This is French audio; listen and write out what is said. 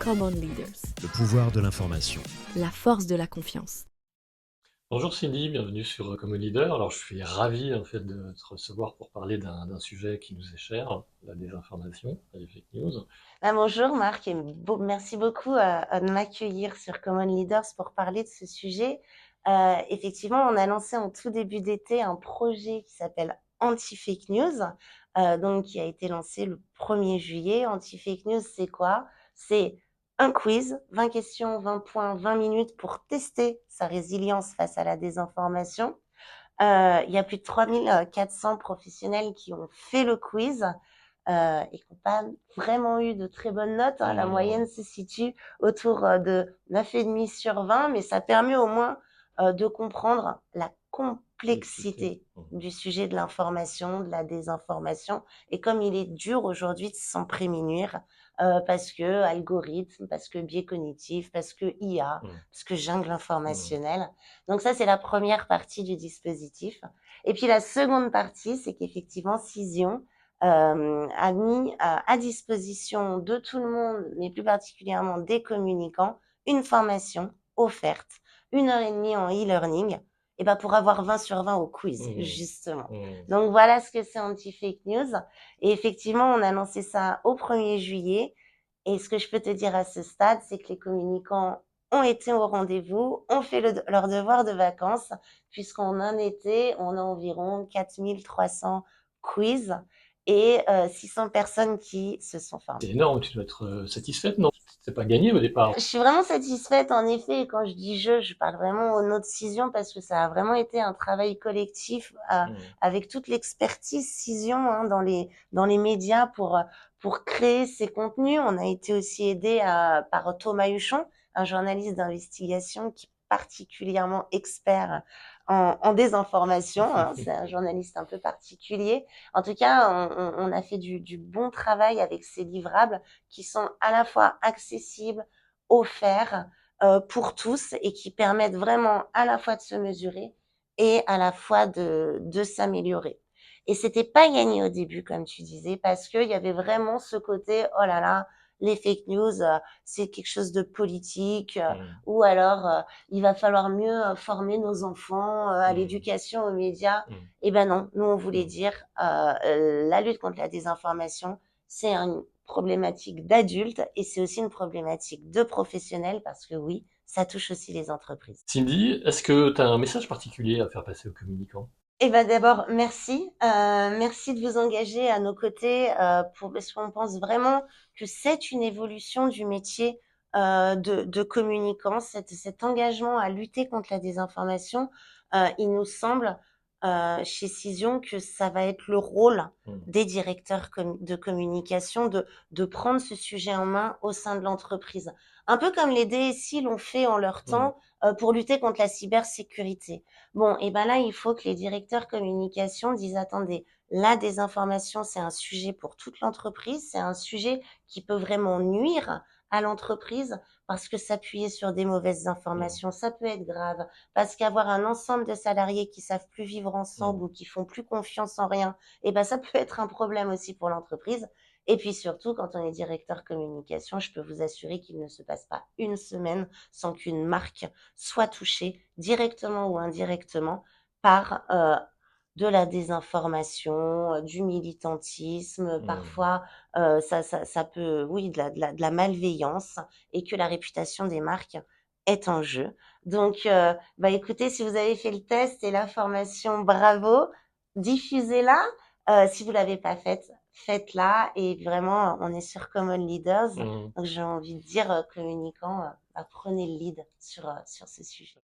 Common Leaders, Le pouvoir de l'information. la force de la confiance. Bonjour Cindy, bienvenue sur Common Leader. Alors je suis ravi en fait de te recevoir pour parler d'un sujet qui nous est cher, la désinformation, les fake news. Bonjour Marc, et merci beaucoup de m'accueillir sur Common Leaders pour parler de ce sujet. Effectivement, on a lancé en tout début d'été un projet qui s'appelle Anti-Fake News, donc qui a été lancé le 1er juillet. Anti-Fake News, c'est quoi? C'est un quiz, 20 questions, 20 points, 20 minutes pour tester sa résilience face à la désinformation. Il y a plus de 3400 professionnels qui ont fait le quiz et qui n'ont pas vraiment eu de très bonnes notes. La moyenne se situe autour de 9,5 sur 20, mais ça permet au moins de comprendre la complexité du sujet de l'information, de la désinformation, et comme il est dur aujourd'hui de s'en prémunir, parce que algorithme, parce que biais cognitif, parce que IA, parce que jungle informationnelle. Donc ça, c'est la première partie du dispositif. Et puis la seconde partie, c'est qu'effectivement, Cision a mis à disposition de tout le monde, mais plus particulièrement des communicants, une formation offerte, 1 heure et demie en e-learning, et pour avoir 20 sur 20 au quiz, justement. Donc voilà ce que c'est Anti-Fake News. Et effectivement, on a lancé ça au 1er juillet. Et ce que je peux te dire à ce stade, c'est que les communicants ont été au rendez-vous, ont fait leur devoir de vacances, puisqu'en un été, on a environ 4300 quiz et 600 personnes qui se sont formées. C'est énorme, tu dois être satisfaite, non? C'est pas gagné au départ. Je suis vraiment satisfaite, en effet, et quand je dis je parle vraiment au nom de Cision, parce que ça a vraiment été un travail collectif avec toute l'expertise Cision dans les médias pour créer ces contenus. On a été aussi aidé par Thomas Huchon, un journaliste d'investigation qui est particulièrement expert en désinformation. C'est un journaliste un peu particulier. En tout cas, on a fait du bon travail avec ces livrables qui sont à la fois accessibles, offerts pour tous et qui permettent vraiment à la fois de se mesurer et à la fois de s'améliorer. Et c'était pas gagné au début, comme tu disais, parce qu'il y avait vraiment ce côté, oh là là, les fake news, c'est quelque chose de politique, ou alors il va falloir mieux former nos enfants à l'éducation, aux médias. Eh ben non, nous on voulait dire la lutte contre la désinformation, c'est une problématique d'adultes et c'est aussi une problématique de professionnels parce que oui, ça touche aussi les entreprises. Cindy, est-ce que tu as un message particulier à faire passer aux communicants? Eh ben d'abord, merci. Merci de vous engager à nos côtés parce qu'on pense vraiment que c'est une évolution du métier de communicant, cet engagement à lutter contre la désinformation. Il nous semble chez Cision que ça va être le rôle des directeurs de communication de prendre ce sujet en main au sein de l'entreprise. Un peu comme les DSI l'ont fait en leur temps pour lutter contre la cybersécurité. Bon, et ben là, il faut que les directeurs communication disent, attendez, la désinformation, c'est un sujet pour toute l'entreprise, c'est un sujet qui peut vraiment nuire à l'entreprise parce que s'appuyer sur des mauvaises informations, ça peut être grave, parce qu'avoir un ensemble de salariés qui savent plus vivre ensemble ou qui font plus confiance en rien, et ben ça peut être un problème aussi pour l'entreprise. Et puis surtout, quand on est directeur communication, je peux vous assurer qu'il ne se passe pas une semaine sans qu'une marque soit touchée directement ou indirectement par de la désinformation, du militantisme, parfois ça peut, oui, de la malveillance et que la réputation des marques est en jeu. Donc, écoutez, si vous avez fait le test et la formation, bravo, diffusez-la. Si vous l'avez pas faite, faites-la. Et vraiment, on est sur Common Leaders. Donc, j'ai envie de dire, communicants, prenez le lead sur ce sujet.